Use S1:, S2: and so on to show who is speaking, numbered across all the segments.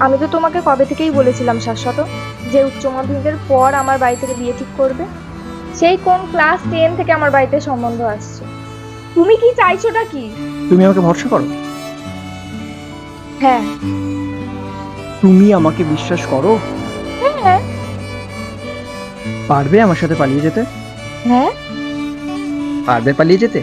S1: আমি তো তোমাকে কবে থেকেই বলেছিলাম শাশ্বত যে উচ্চ মাধ্যমিকের পর আমার বাড়ি থেকে বিয়ে ঠিক করবে। সেই কোন ক্লাস 10 থেকে আমার বাড়িতে সম্বন্ধ আসছে। তুমি কি চাইছোটা কি?
S2: তুমি আমাকে ভরসা করো?
S1: হ্যাঁ।
S2: তুমি আমাকে বিশ্বাস করো?
S1: হ্যাঁ।
S2: পারবে আমার সাথে পালিয়ে যেতে?
S1: হ্যাঁ।
S2: পারবে পালিয়ে যেতে?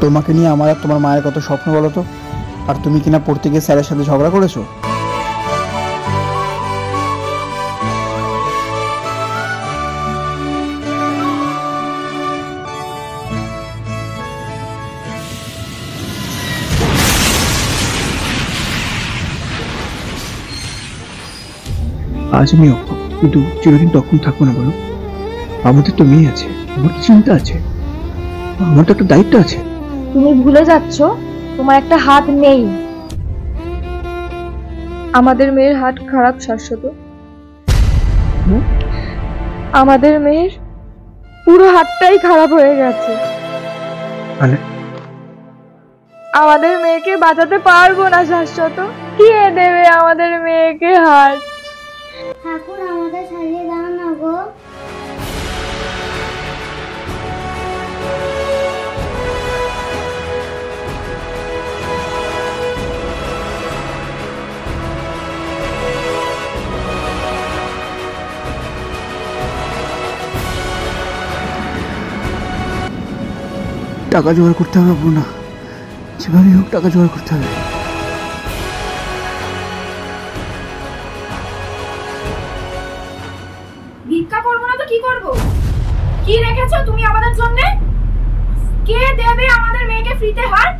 S2: তোমাকে নিয়ে আমার আর তোমার মায়ের কত স্বপ্ন বলো তো, আর তুমি কিনা পড়তে গিয়ে স্যারের সাথে ঝগড়া করেছো। আজ আমি অক্ষম, কিন্তু চিরদিন তখন থাকবো না বলো? আমাদের তো মেয়ে আছে, আমার তো চিন্তা আছে, আমার তো একটা দায়িত্ব আছে।
S1: তুমি ভুলে যাচ্ছ তোমার একটা হাত নেই। আমাদের মেয়ের হাত খারাপ শাশ্বত। আমাদের মেয়ের পুরো হাতটাই খারাপ হয়ে গেছে।
S2: মানে
S1: আমাদের মেয়েকে বাঁচাতে পারবো না শাশ্বত। কে দেবে আমাদের মেয়েকে হাত?
S3: ঠাকুর আমাদের ছাড়িয়ে দাও না গো।
S2: টাকা জোগাড় করতে হবে না, যেভাবে হোক টাকা জোগাড় করতে হবে।
S1: ভিক্ষা করবো না তো কি করবো? কি রেখেছো তুমি আমাদের জন্য? কে দেবে আমাদের মেয়েকে ফ্রিতে হাত?